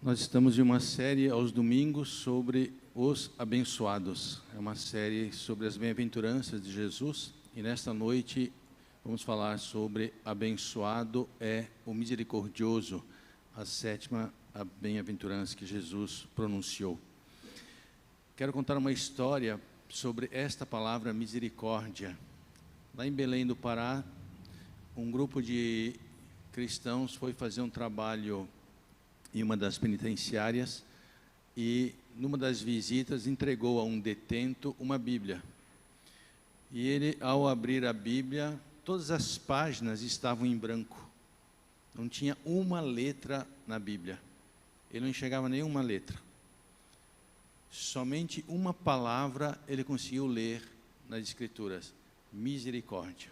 Nós estamos em uma série aos domingos sobre os abençoados. É uma série sobre as bem-aventuranças de Jesus. E nesta noite vamos falar sobre abençoado é o misericordioso, a sétima bem-aventurança que Jesus pronunciou. Quero contar uma história sobre esta palavra misericórdia. Lá em Belém do Pará, um grupo de cristãos foi fazer um trabalho em uma das penitenciárias e, numa das visitas, entregou a um detento uma Bíblia. E ele, ao abrir a Bíblia, todas as páginas estavam em branco. Não tinha uma letra na Bíblia. Ele não enxergava nenhuma letra. Somente uma palavra ele conseguiu ler nas Escrituras: misericórdia.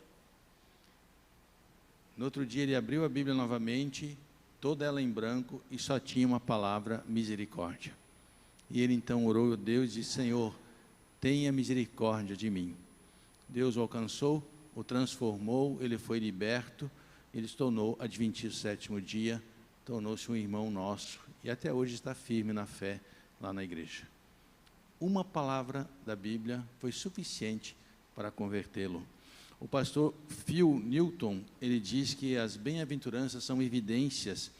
No outro dia ele abriu a Bíblia novamente, toda ela em branco, e só tinha uma palavra: misericórdia. E ele então orou a Deus e disse: Senhor, tenha misericórdia de mim. Deus o alcançou, o transformou, ele foi liberto, ele se tornou adventista do sétimo dia, tornou-se um irmão nosso, e até hoje está firme na fé lá na igreja. Uma palavra da Bíblia foi suficiente para convertê-lo. O pastor Phil Newton, ele diz que as bem-aventuranças são evidências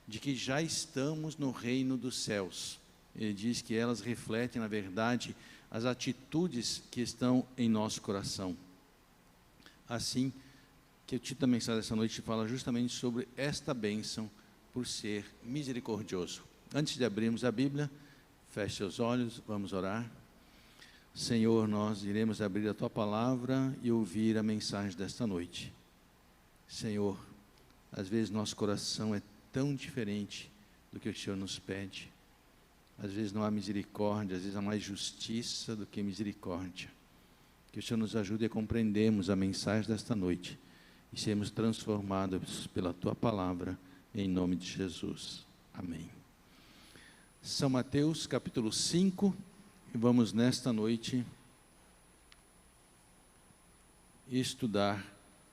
de que já estamos no reino dos céus. Ele diz que elas refletem, na verdade, as atitudes que estão em nosso coração. Assim, que o título da mensagem dessa noite fala justamente sobre esta bênção por ser misericordioso. Antes de abrirmos a Bíblia, feche seus olhos, vamos orar. Senhor, nós iremos abrir a Tua Palavra e ouvir a mensagem desta noite. Senhor, às vezes nosso coração é tão diferente do que o Senhor nos pede. Às vezes não há misericórdia, às vezes há mais justiça do que misericórdia. Que o Senhor nos ajude a compreendermos a mensagem desta noite e sermos transformados pela Tua Palavra, em nome de Jesus. Amém. São Mateus, capítulo 5. E vamos nesta noite estudar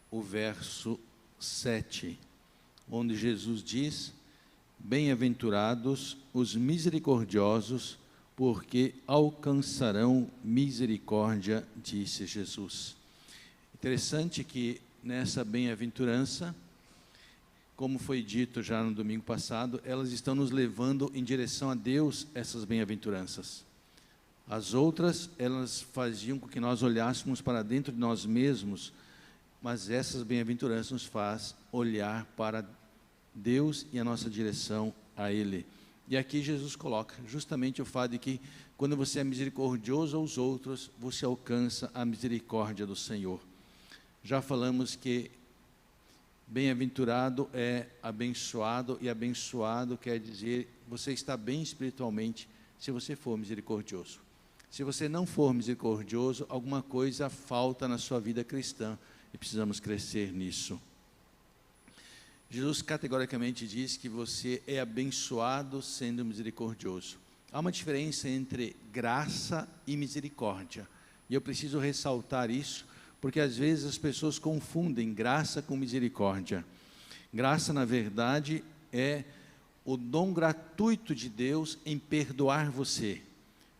o verso 7, onde Jesus diz: bem-aventurados os misericordiosos, porque alcançarão misericórdia, disse Jesus. Interessante que nessa bem-aventurança, como foi dito já no domingo passado, elas estão nos levando em direção a Deus, essas bem-aventuranças. As outras, elas faziam com que nós olhássemos para dentro de nós mesmos, mas essas bem-aventuranças nos faz olhar para Deus e a nossa direção a Ele. E aqui Jesus coloca justamente o fato de que quando você é misericordioso aos outros, você alcança a misericórdia do Senhor. Já falamos que bem-aventurado é abençoado, e abençoado quer dizer você está bem espiritualmente se você for misericordioso. Se você não for misericordioso, alguma coisa falta na sua vida cristã e precisamos crescer nisso. Jesus categoricamente diz que você é abençoado sendo misericordioso. Há uma diferença entre graça e misericórdia. E eu preciso ressaltar isso, porque às vezes as pessoas confundem graça com misericórdia. Graça, na verdade, é o dom gratuito de Deus em perdoar você.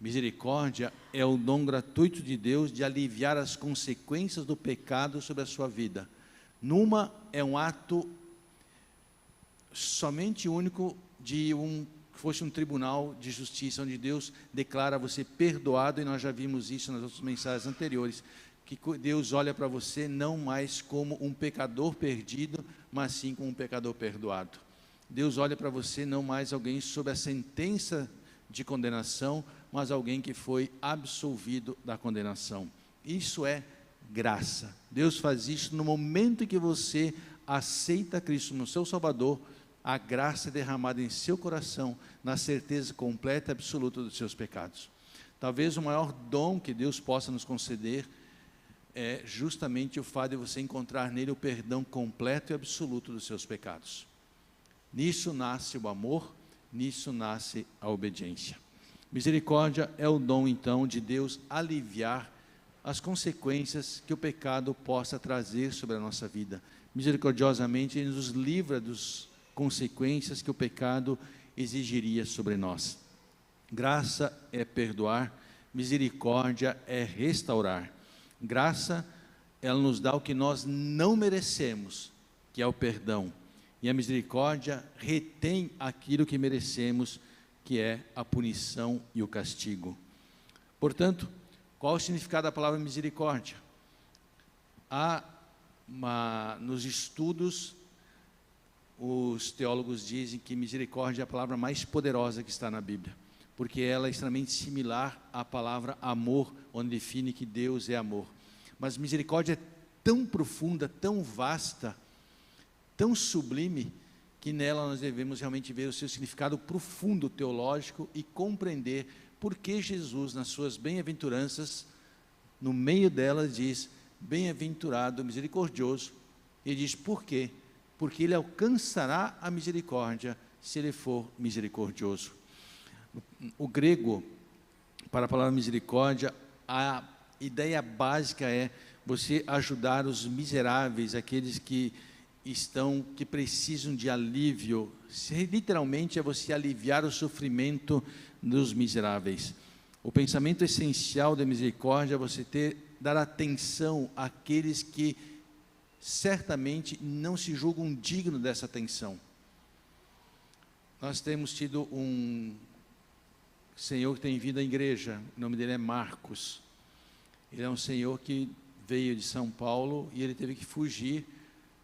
Misericórdia é o dom gratuito de Deus de aliviar as consequências do pecado sobre a sua vida. Numa é um ato somente único de que fosse um tribunal de justiça, onde Deus declara você perdoado, e nós já vimos isso nas outras mensagens anteriores, que Deus olha para você não mais como um pecador perdido, mas sim como um pecador perdoado. Deus olha para você não mais alguém sob a sentença de condenação, mas alguém que foi absolvido da condenação. Isso é graça. Deus faz isso no momento em que você aceita Cristo no seu Salvador. A graça é derramada em seu coração, na certeza completa e absoluta dos seus pecados. Talvez o maior dom que Deus possa nos conceder é justamente o fato de você encontrar nele o perdão completo e absoluto dos seus pecados. Nisso nasce o amor, nisso nasce a obediência. Misericórdia é o dom, então, de Deus aliviar as consequências que o pecado possa trazer sobre a nossa vida. Misericordiosamente, Ele nos livra das consequências que o pecado exigiria sobre nós. Graça é perdoar, misericórdia é restaurar. Graça, ela nos dá o que nós não merecemos, que é o perdão. E a misericórdia retém aquilo que merecemos, que é a punição e o castigo. Portanto, qual o significado da palavra misericórdia? Nos estudos, os teólogos dizem que misericórdia é a palavra mais poderosa que está na Bíblia, porque ela é extremamente similar à palavra amor, onde define que Deus é amor. Mas misericórdia é tão profunda, tão vasta, tão sublime, que nela nós devemos realmente ver o seu significado profundo teológico e compreender por que Jesus, nas suas bem-aventuranças, no meio delas diz, bem-aventurado, misericordioso, e diz por quê? Porque ele alcançará a misericórdia se ele for misericordioso. O grego, para a palavra misericórdia, a ideia básica é você ajudar os miseráveis, aqueles que precisam de alívio. Literalmente é você aliviar o sofrimento dos miseráveis. O pensamento essencial da misericórdia é você dar atenção àqueles que certamente não se julgam dignos dessa atenção. Nós temos tido um senhor que tem vindo à igreja, o nome dele é Marcos. Ele é um senhor que veio de São Paulo e ele teve que fugir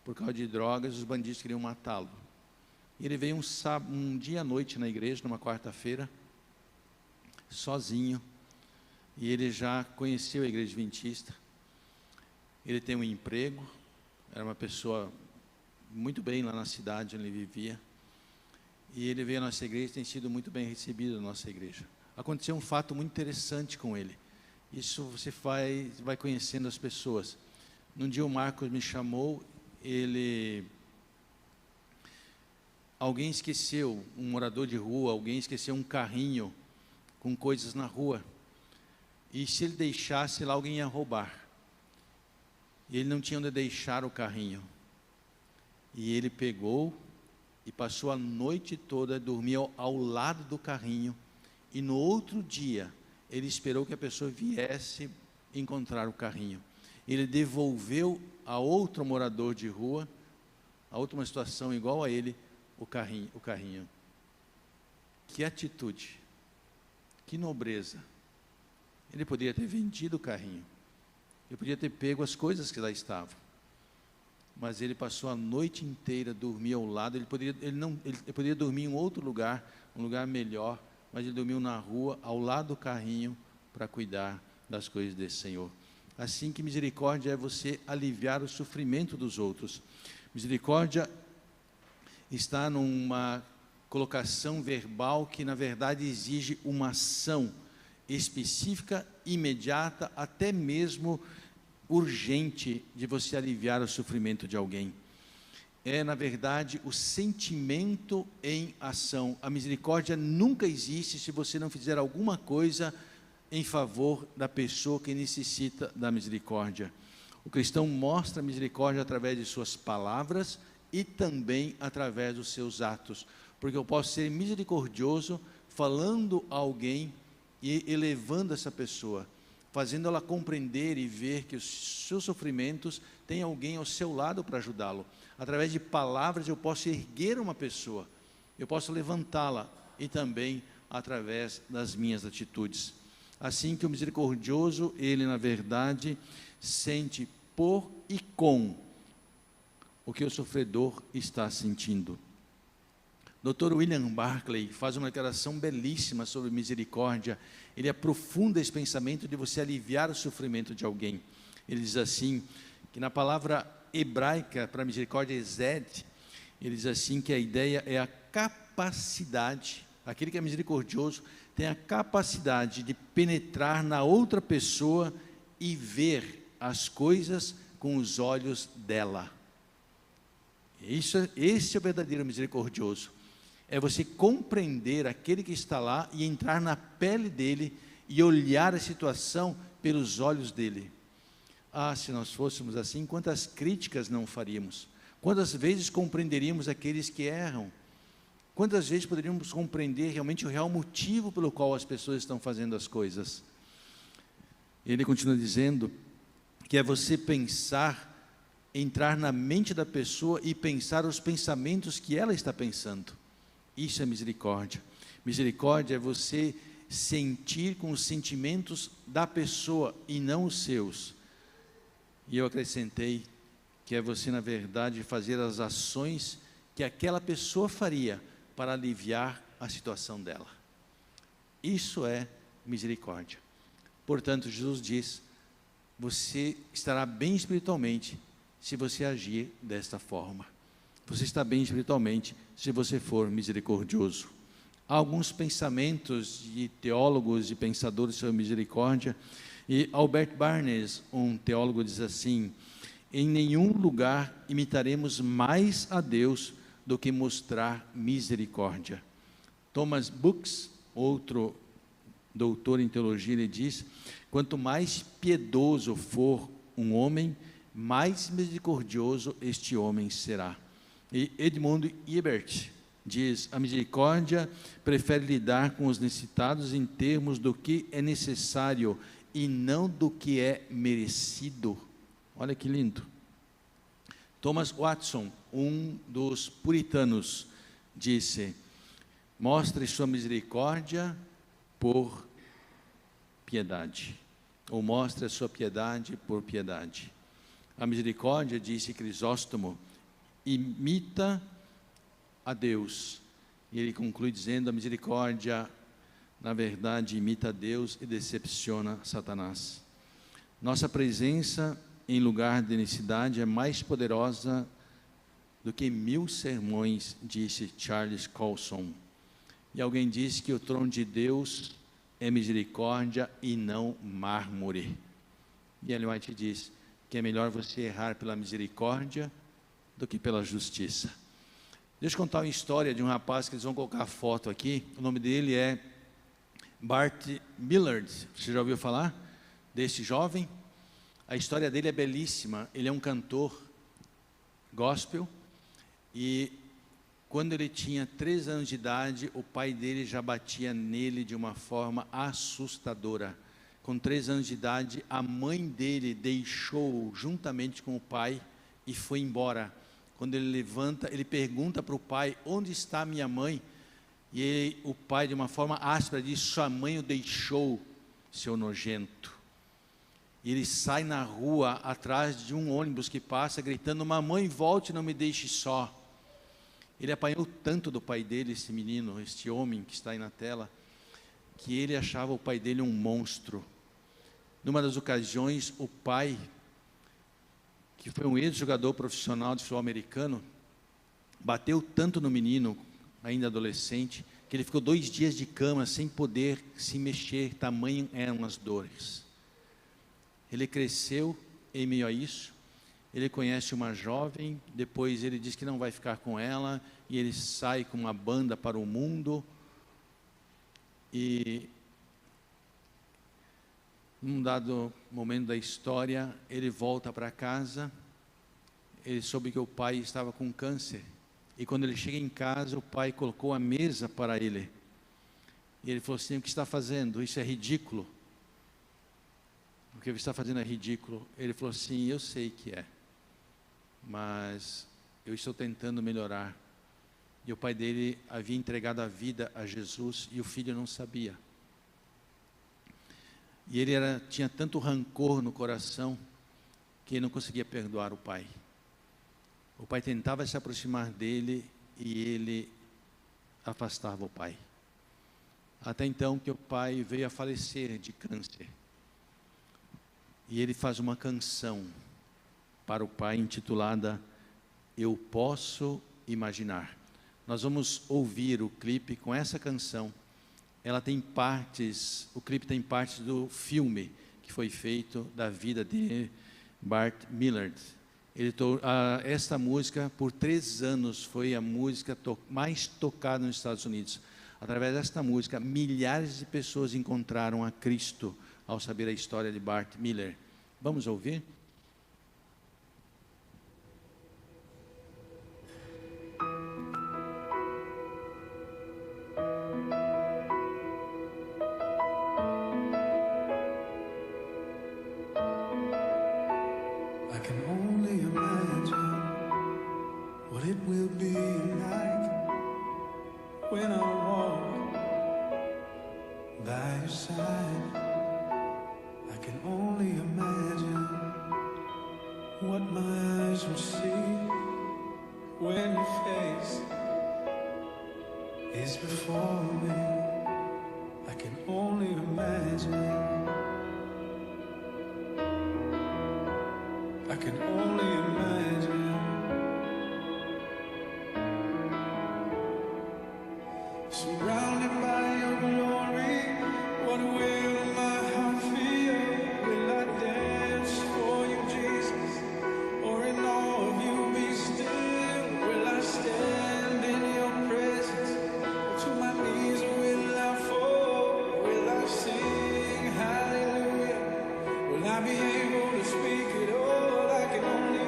por causa de drogas, os bandidos queriam matá-lo. Ele veio um dia à noite na igreja, numa quarta-feira, sozinho, e ele já conheceu a igreja adventista. Ele tem um emprego, era uma pessoa muito bem lá na cidade onde ele vivia, e ele veio à nossa igreja e tem sido muito bem recebido na nossa igreja. Aconteceu um fato muito interessante com ele. Isso você vai conhecendo as pessoas. Num dia o Marcos me chamou, alguém esqueceu, um morador de rua, alguém esqueceu um carrinho com coisas na rua, e se ele deixasse lá, alguém ia roubar, e ele não tinha onde deixar o carrinho, e ele pegou e passou a noite toda, dormia ao lado do carrinho, e no outro dia, ele esperou que a pessoa viesse encontrar o carrinho. Ele devolveu a outro morador de rua, a outra uma situação igual a ele, o carrinho. Que atitude, que nobreza. Ele poderia ter vendido o carrinho, ele podia ter pego as coisas que lá estavam, mas ele passou a noite inteira, dormia ao lado. Ele poderia dormir em outro lugar, um lugar melhor, mas ele dormiu na rua, ao lado do carrinho, para cuidar das coisas desse Senhor. Assim que misericórdia é você aliviar o sofrimento dos outros. Misericórdia está numa colocação verbal que, na verdade, exige uma ação específica, imediata, até mesmo urgente, de você aliviar o sofrimento de alguém. É, na verdade, o sentimento em ação. A misericórdia nunca existe se você não fizer alguma coisa em favor da pessoa que necessita da misericórdia. O cristão mostra a misericórdia através de suas palavras e também através dos seus atos, porque eu posso ser misericordioso falando a alguém e elevando essa pessoa, fazendo ela compreender e ver que os seus sofrimentos tem alguém ao seu lado para ajudá-lo. Através de palavras eu posso erguer uma pessoa, eu posso levantá-la, e também através das minhas atitudes. Assim que o misericordioso, ele na verdade sente por e com o que o sofredor está sentindo. Dr. William Barclay faz uma declaração belíssima sobre misericórdia. Ele aprofunda esse pensamento de você aliviar o sofrimento de alguém. Ele diz assim, que na palavra hebraica para misericórdia, zed, ele diz assim que a ideia é a capacidade, aquele que é misericordioso tem a capacidade de penetrar na outra pessoa e ver as coisas com os olhos dela. Esse é o verdadeiro misericordioso. É você compreender aquele que está lá e entrar na pele dele e olhar a situação pelos olhos dele. Ah, se nós fôssemos assim, quantas críticas não faríamos? Quantas vezes compreenderíamos aqueles que erram? Quantas vezes poderíamos compreender realmente o real motivo pelo qual as pessoas estão fazendo as coisas? Ele continua dizendo que é você pensar, entrar na mente da pessoa e pensar os pensamentos que ela está pensando. Isso é misericórdia. Misericórdia é você sentir com os sentimentos da pessoa e não os seus. E eu acrescentei que é você, na verdade, fazer as ações que aquela pessoa faria para aliviar a situação dela. Isso é misericórdia. Portanto, Jesus diz, você estará bem espiritualmente se você agir desta forma. Você está bem espiritualmente se você for misericordioso. Há alguns pensamentos de teólogos e pensadores sobre misericórdia, e Albert Barnes, um teólogo, diz assim: em nenhum lugar imitaremos mais a Deus do que mostrar misericórdia. Thomas Brooks, outro doutor em teologia, ele diz: quanto mais piedoso for um homem, mais misericordioso este homem será. E Edmund Hiebert diz: a misericórdia prefere lidar com os necessitados em termos do que é necessário e não do que é merecido. Olha que lindo. Thomas Watson, um dos puritanos, disse: mostre sua misericórdia por piedade, ou mostre a sua piedade por piedade. A misericórdia, disse Crisóstomo, imita a Deus. E ele conclui dizendo: a misericórdia, na verdade, imita a Deus e decepciona Satanás. Nossa presença em lugar de necessidade é mais poderosa do que 1000 sermões, disse Charles Colson. E alguém disse que o trono de Deus é misericórdia e não mármore. E Ellen White diz que é melhor você errar pela misericórdia do que pela justiça. Deixa eu contar uma história de um rapaz que eles vão colocar a foto aqui. O nome dele é Bart Millard. Você já ouviu falar desse jovem? A história dele é belíssima. Ele é um cantor gospel e quando ele tinha 3 anos de idade, o pai dele já batia nele de uma forma assustadora. Com 3 anos de idade, a mãe dele deixou juntamente com o pai e foi embora. Quando ele levanta, ele pergunta para o pai: onde está minha mãe? E o pai, de uma forma áspera, diz: sua mãe o deixou, seu nojento. E ele sai na rua, atrás de um ônibus que passa, gritando: mamãe, volte, não me deixe só. Ele apanhou tanto do pai dele, esse menino, este homem que está aí na tela, que ele achava o pai dele um monstro. Numa das ocasiões, o pai, que foi um ex-jogador profissional de futebol americano, bateu tanto no menino, ainda adolescente, que ele ficou 2 dias de cama sem poder se mexer, tamanho eram as dores. Ele cresceu em meio a isso, ele conhece uma jovem, depois ele diz que não vai ficar com ela, e ele sai com uma banda para o mundo, e num dado momento da história, ele volta para casa, ele soube que o pai estava com câncer, e quando ele chega em casa, o pai colocou a mesa para ele, e ele falou assim: o que está fazendo? Isso é ridículo. O que você está fazendo é ridículo. Ele falou assim: eu sei que é, mas eu estou tentando melhorar. E o pai dele havia entregado a vida a Jesus e o filho não sabia. E ele tinha tanto rancor no coração que ele não conseguia perdoar o pai. O pai tentava se aproximar dele e ele afastava o pai. Até então que o pai veio a falecer de câncer. E ele faz uma canção para o pai intitulada Eu Posso Imaginar. Nós vamos ouvir o clipe com essa canção. Ela tem partes, o clipe tem partes do filme que foi feito da vida de Bart Millard. Esta música, por 3 anos, foi a música mais tocada nos Estados Unidos. Através desta música, milhares de pessoas encontraram a Cristo ao saber a história de Bart Millard. Vamos ouvir? when I walk by your side. I can only imagine what my eyes will see when your face is before me. I can only imagine. I can only imagine. Surrounded by your glory, what will my heart feel? Will I dance for you, Jesus? Or in all of you be still? Will I stand in your presence? Or to my knees will I fall? Will I sing hallelujah? Will I be able to speak it all? I can only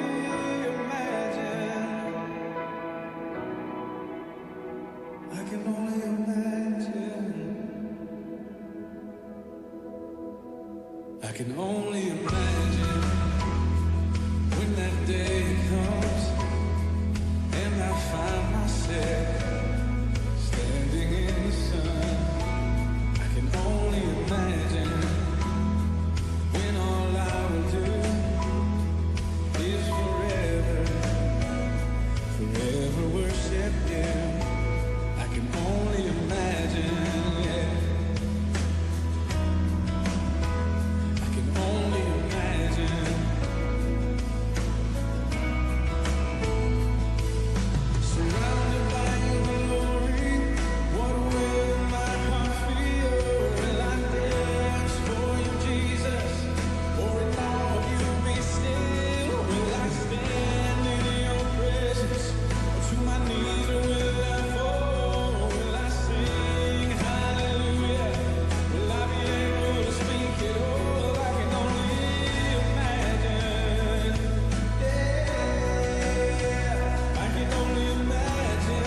imagine. I can only imagine. I can only imagine when that day comes and I find myself standing in the sun. I can only imagine when all I will do is forever worship you. I can only imagine, yeah. I can only imagine. Surrounded by your glory, what will my heart feel? Will I dance for you, Jesus? Or in all of you be still? Will I stand in your presence? Or to my knees will I fall? Will I sing hallelujah? Will I be able to speak it all? I can only imagine. Yeah, I can only imagine.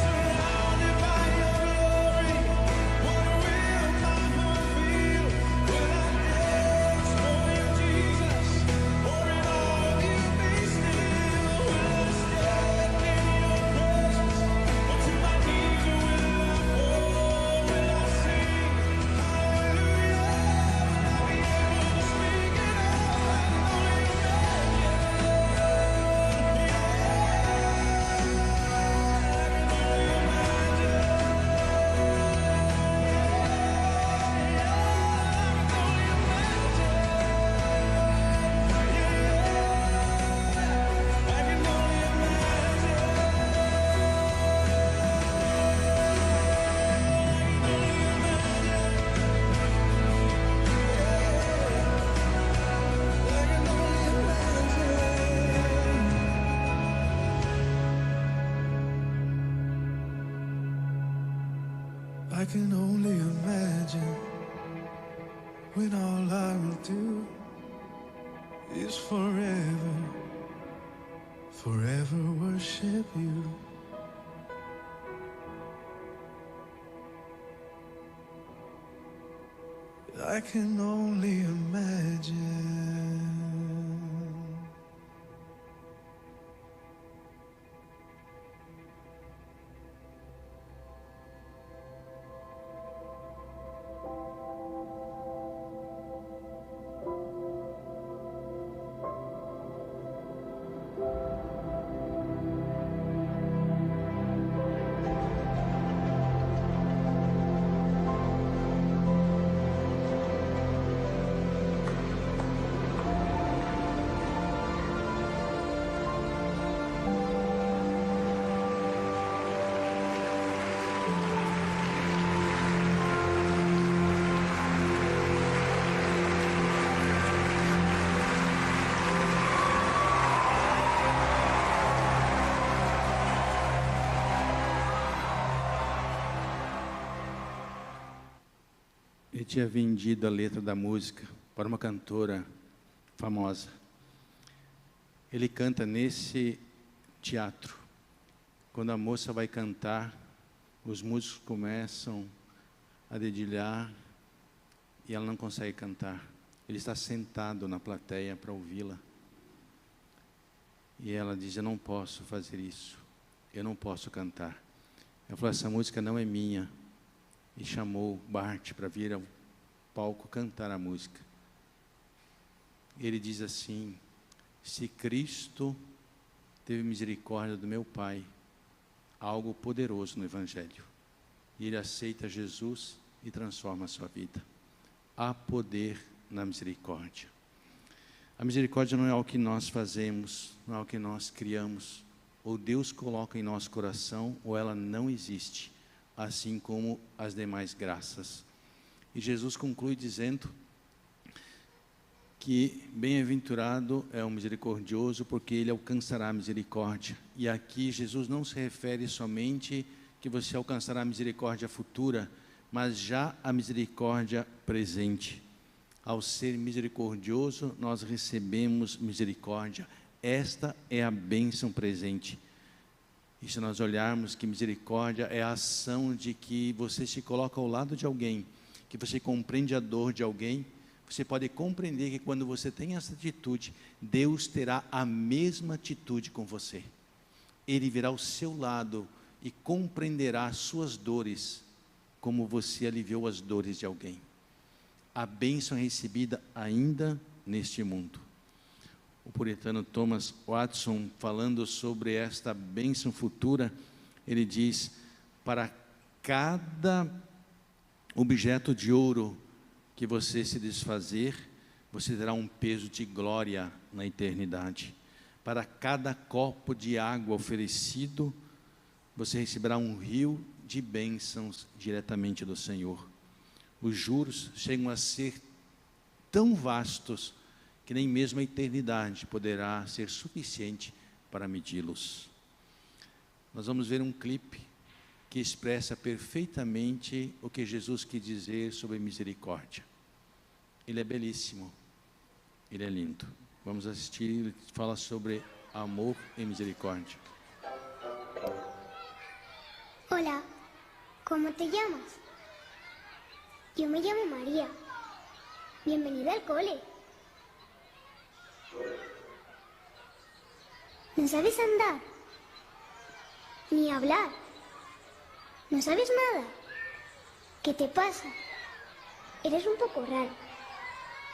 Surrounded by your glory, what will my heart feel? Will I dance for you, Jesus? Or in all of you be still? Will I stand in your presence? Or to my knees will I fall? Will I sing hallelujah? Will I be able to speak it all? I can only I can only imagine when all I will do is forever worship you. I can only imagine. Ele tinha vendido a letra da música para uma cantora famosa. Ele canta nesse teatro. Quando a moça vai cantar, os músicos começam a dedilhar e ela não consegue cantar. Ele está sentado na plateia para ouvi-la. E ela diz: eu não posso fazer isso, eu não posso cantar. Ela falou: essa música não é minha. E chamou Bart para vir ao palco cantar a música. Ele diz assim: se Cristo teve misericórdia do meu pai, há algo poderoso no Evangelho. E ele aceita Jesus e transforma a sua vida. Há poder na misericórdia. A misericórdia não é algo que nós fazemos, não é algo que nós criamos, ou Deus coloca em nosso coração, ou ela não existe, assim como as demais graças. E Jesus conclui dizendo que bem-aventurado é o misericordioso, porque ele alcançará a misericórdia. E aqui Jesus não se refere somente que você alcançará a misericórdia futura, mas já a misericórdia presente. Ao ser misericordioso, nós recebemos misericórdia. Esta é a bênção presente. E se nós olharmos que misericórdia é a ação de que você se coloca ao lado de alguém, que você compreende a dor de alguém, você pode compreender que quando você tem essa atitude, Deus terá a mesma atitude com você. Ele virá ao seu lado e compreenderá as suas dores, como você aliviou as dores de alguém. A bênção é recebida ainda neste mundo. O puritano Thomas Watson, falando sobre esta bênção futura, ele diz: para cada objeto de ouro que você se desfazer, você terá um peso de glória na eternidade. Para cada copo de água oferecido, você receberá um rio de bênçãos diretamente do Senhor. Os juros chegam a ser tão vastos que nem mesmo a eternidade poderá ser suficiente para medi-los. Nós vamos ver um clipe que expressa perfeitamente o que Jesus quis dizer sobre misericórdia. Ele é belíssimo, ele é lindo. Vamos assistir, ele fala sobre amor e misericórdia. Hola, ¿cómo te llamas? Yo me llamo María. Bienvenida al cole. ¿No sabes andar? Ni hablar. ¿No sabes nada? ¿Qué te pasa? Eres un poco raro.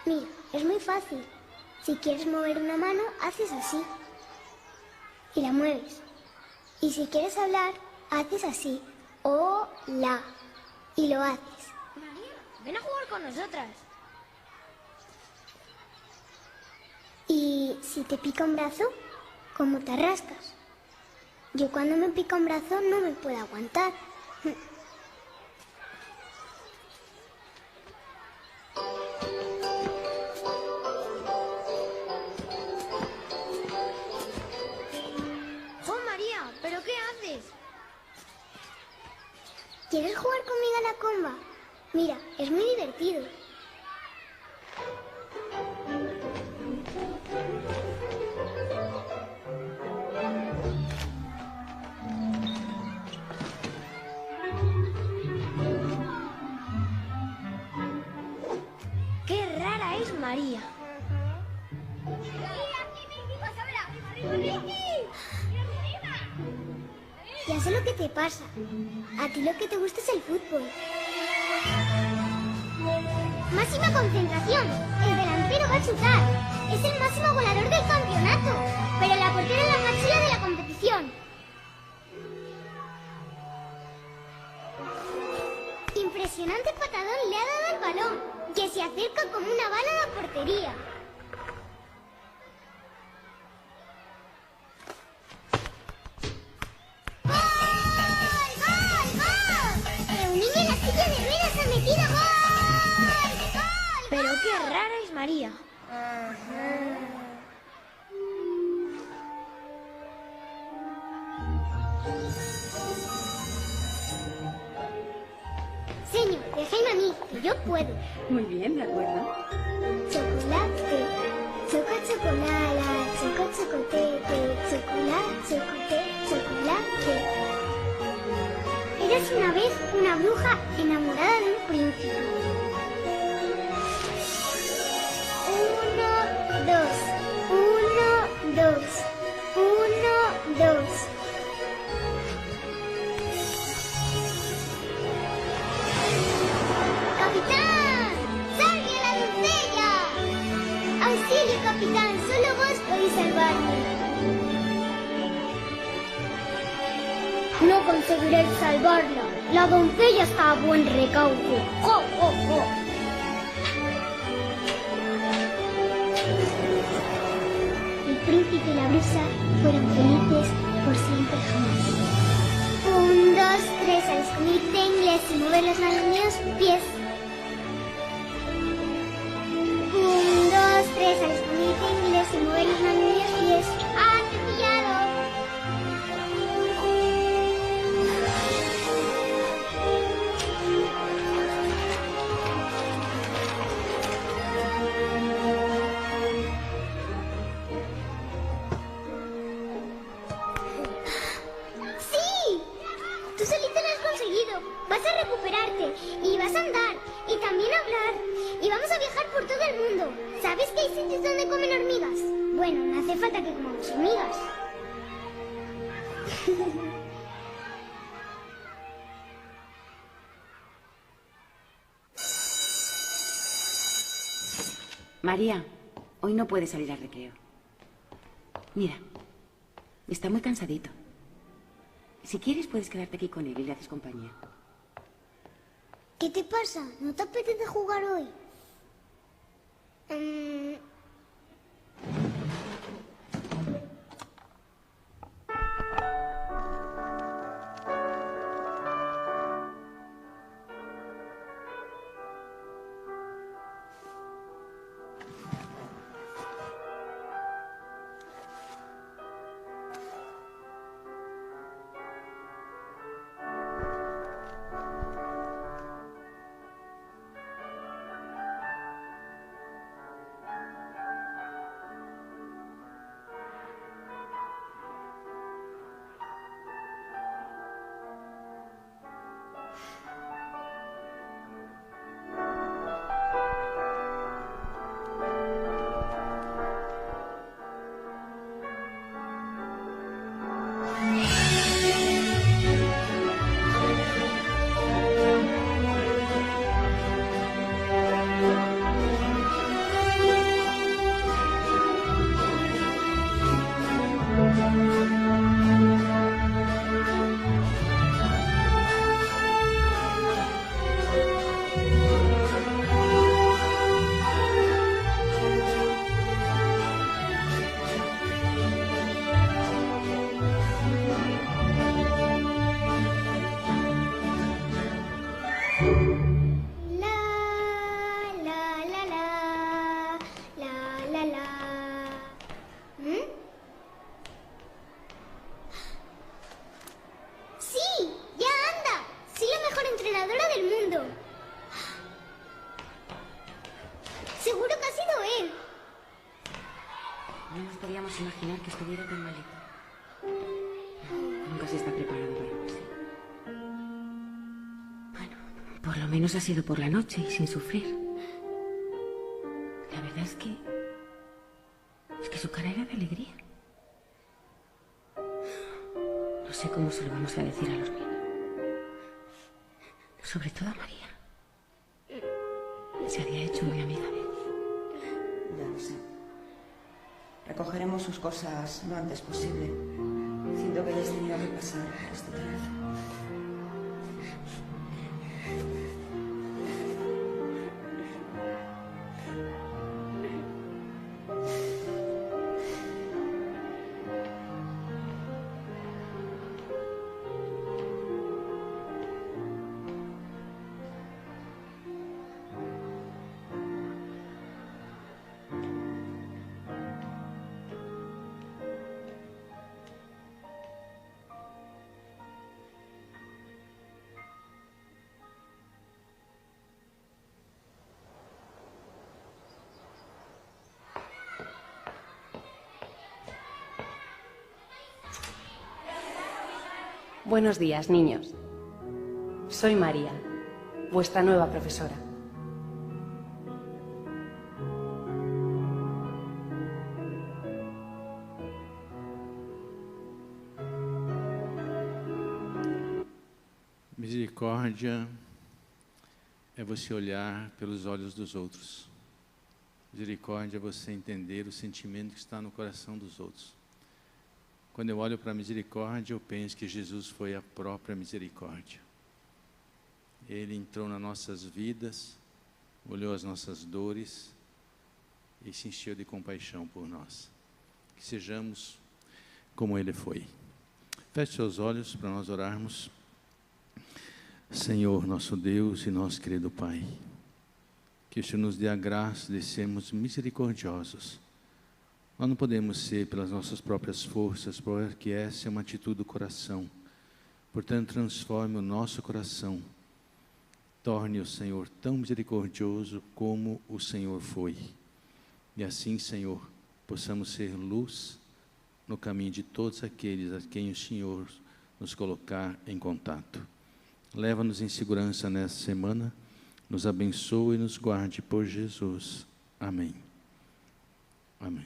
Mira, es muy fácil. Si quieres mover una mano, haces así. Y la mueves. Y si quieres hablar, haces así. Hola. Y lo haces. María, ven a jugar con nosotras. Y si te pica un brazo, ¿cómo te rascas? Yo cuando me pica un brazo no me puedo aguantar. ¡Oh, María! ¿Pero qué haces? ¿Quieres jugar conmigo a la comba? Mira, es muy divertido. ¡Qué rara es María! Ya sé lo que te pasa. A ti lo que te gusta es el fútbol. Máxima concentración. El delantero va a chutar. Es el máximo goleador del campeonato. Pero la portera es la más chula de la competición. Impresionante patadón le ha dado al balón, que se acerca como una bala a la portería. ¡Pero qué rara es María! Señor, déjame a mí, que yo puedo. Muy bien, de acuerdo. Chocolate, chocolala, chocotete, chocolate. Eres una vez una bruja enamorada de un príncipe. 1, 2, 1, 2, No conseguiréis salvarla. La doncella está a buen recaudo. ¡Jo, jo, jo! El príncipe y la brisa fueron felices por siempre jamás. 1, 2, 3, al escondite inglés y mover las manos míos, pies. 1, 2, 3, al escondite inglés y mover las manos míos, pies. ¡Ah, te he pillado! ¡Sí! Tú solito lo has conseguido. Vas a recuperarte y vas a andar y también hablar y vamos a viajar por todo el mundo. ¿Sabes que hay sitios donde comen hormigas? Bueno, no hace falta que comamos hormigas. María, hoy no puedes salir al recreo. Mira, está muy cansadito. Si quieres, puedes quedarte aquí con él y le haces compañía. ¿Qué te pasa? ¿No te apetece jugar hoy? ¡Sí! ¡Ya anda! ¡Soy la mejor entrenadora del mundo! Seguro que ha sido él. No nos podíamos imaginar que estuviera tan malito. Nunca se está preparado para algo así. Bueno, por lo menos ha sido por la noche y sin sufrir. La verdad es que su cara era de alegría. No sé cómo se lo vamos a decir a los niños. Sobre todo a María. Se había hecho muy amiga de él. Ya lo sé. Recogeremos sus cosas lo antes posible. Siento que hayas tenido que pasar por este trabajo. Buenos días, niños. Soy María, vuestra nueva profesora. Misericórdia é você olhar pelos olhos dos outros. Misericórdia é você entender o sentimento que está no coração dos outros. Quando eu olho para a misericórdia, eu penso que Jesus foi a própria misericórdia. Ele entrou nas nossas vidas, olhou as nossas dores e se encheu de compaixão por nós. Que sejamos como Ele foi. Feche seus olhos para nós orarmos. Senhor, nosso Deus e nosso querido Pai, que o Senhor nos dê a graça de sermos misericordiosos. Nós não podemos ser pelas nossas próprias forças, porque essa é uma atitude do coração. Portanto, transforme o nosso coração. Torne o Senhor tão misericordioso como o Senhor foi. E assim, Senhor, possamos ser luz no caminho de todos aqueles a quem o Senhor nos colocar em contato. Leva-nos em segurança nessa semana, nos abençoe e nos guarde por Jesus. Amém. Amém.